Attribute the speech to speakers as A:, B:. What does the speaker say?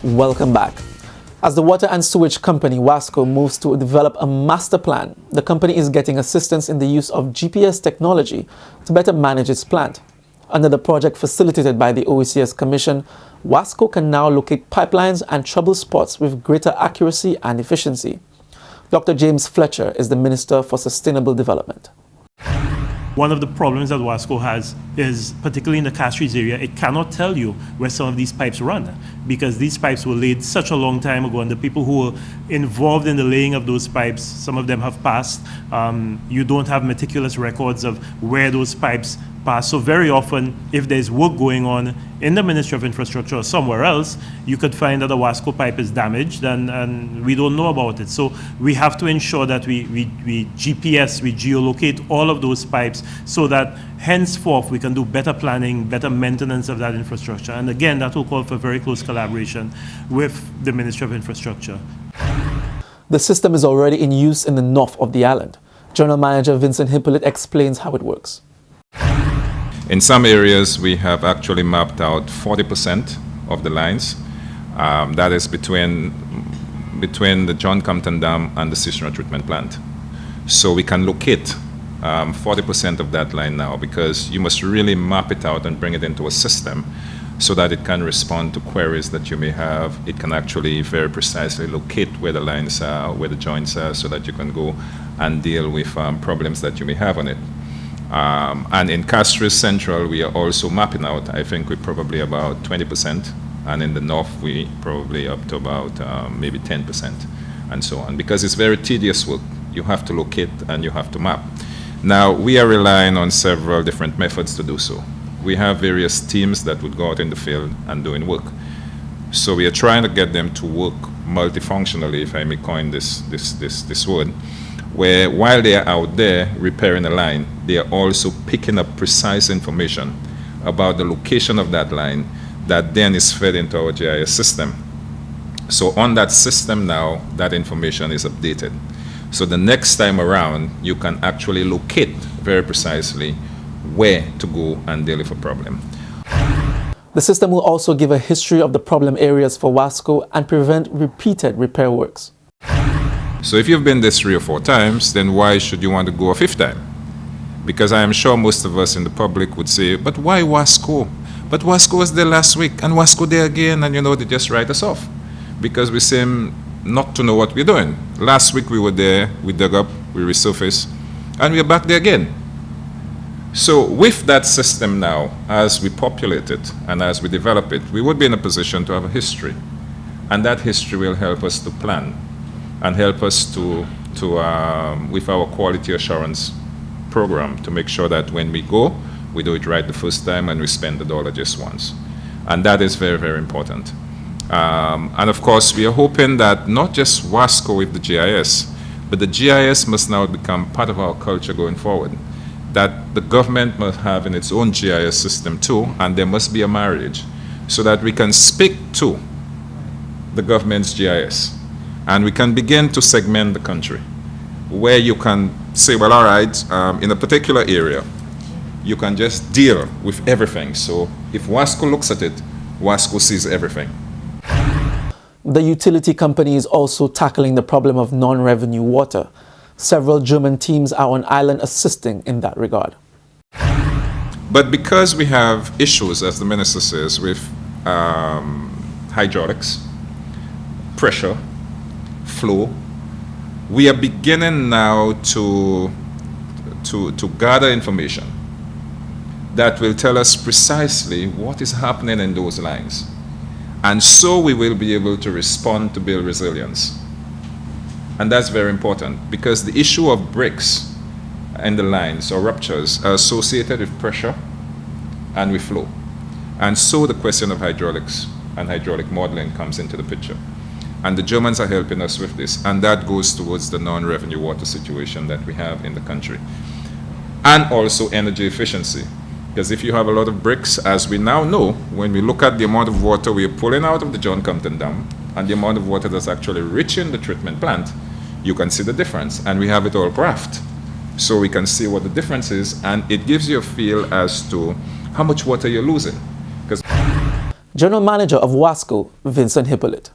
A: Welcome back. As the water and sewage company WASCO moves to develop a master plan, the company is getting assistance in the use of GPS technology to better manage its plant. Under the project facilitated by the OECS Commission, WASCO can now locate pipelines and trouble spots with greater accuracy and efficiency. Dr. James Fletcher is the Minister for Sustainable Development.
B: One of the problems that WASCO has is, particularly in the Castries area, it cannot tell you where some of these pipes run because these pipes were laid such a long time ago, and the people who were involved in the laying of those pipes, some of them have passed. You don't have meticulous records of where those pipes pass. So very often, if there's work going on in the Ministry of Infrastructure or somewhere else, you could find that a WASCO pipe is damaged and we don't know about it. So we have to ensure that we GPS, we geolocate all of those pipes so that henceforth we can do better planning, better maintenance of that infrastructure. And again, that will call for very close collaboration with the Ministry of Infrastructure.
A: The system is already in use in the north of the island. General Manager Vincent Hippolyte explains how it works.
C: In some areas, we have actually mapped out 40% of the lines. That is between the John Compton Dam and the Cistern Treatment Plant. So we can locate 40% of that line now, because you must really map it out and bring it into a system so that it can respond to queries that you may have. It can actually very precisely locate where the lines are, where the joints are, so that you can go and deal with problems that you may have on it. And in Castries Central, we are also mapping out, I think we're probably about 20%, and in the north, we probably up to about maybe 10%, and so on, because it's very tedious work. You have to locate and you have to map. Now, we are relying on several different methods to do so. We have various teams that would go out in the field and doing work. So we are trying to get them to work multifunctionally, if I may coin this word, where while they are out there repairing a line, they are also picking up precise information about the location of that line that then is fed into our GIS system. So on that system now, that information is updated. So the next time around, you can actually locate very precisely where to go and deal with a problem.
A: The system will also give a history of the problem areas for WASCO and prevent repeated repair works.
C: So if you've been there 3 or 4 times, then why should you want to go a 5th time? Because I am sure most of us in the public would say, but why WASCO? But WASCO was there last week, and WASCO there again, and they just write us off. Because we seem not to know what we're doing. Last week we were there, we dug up, we resurfaced, and we're back there again. So with that system now, as we populate it and as we develop it, we would be in a position to have a history. And that history will help us to plan and help us to with our quality assurance program, to make sure that when we go, we do it right the first time and we spend the dollar just once. And that is very, very important. And of course, we are hoping that not just WASCO with the GIS, but the GIS must now become part of our culture going forward. That the government must have in its own GIS system too, and there must be a marriage so that we can speak to the government's GIS. And we can begin to segment the country, where you can say, well, all right, in a particular area, you can just deal with everything. So if WASCO looks at it, WASCO sees everything.
A: The utility company is also tackling the problem of non-revenue water. Several German teams are on island assisting in that regard.
C: But because we have issues, as the minister says, with hydraulics, pressure, flow, we are beginning now to gather information that will tell us precisely what is happening in those lines. And so we will be able to respond to build resilience. And that's very important, because the issue of breaks in the lines or ruptures are associated with pressure and with flow. And so the question of hydraulics and hydraulic modeling comes into the picture. And the Germans are helping us with this, and that goes towards the non-revenue water situation that we have in the country. And also energy efficiency, because if you have a lot of bricks, as we now know, when we look at the amount of water we are pulling out of the John Compton Dam and the amount of water that's actually reaching the treatment plant, you can see the difference, and we have it all graphed. So we can see what the difference is, and it gives you a feel as to how much water you're losing.
A: General Manager of WASCO, Vincent Hippolyte.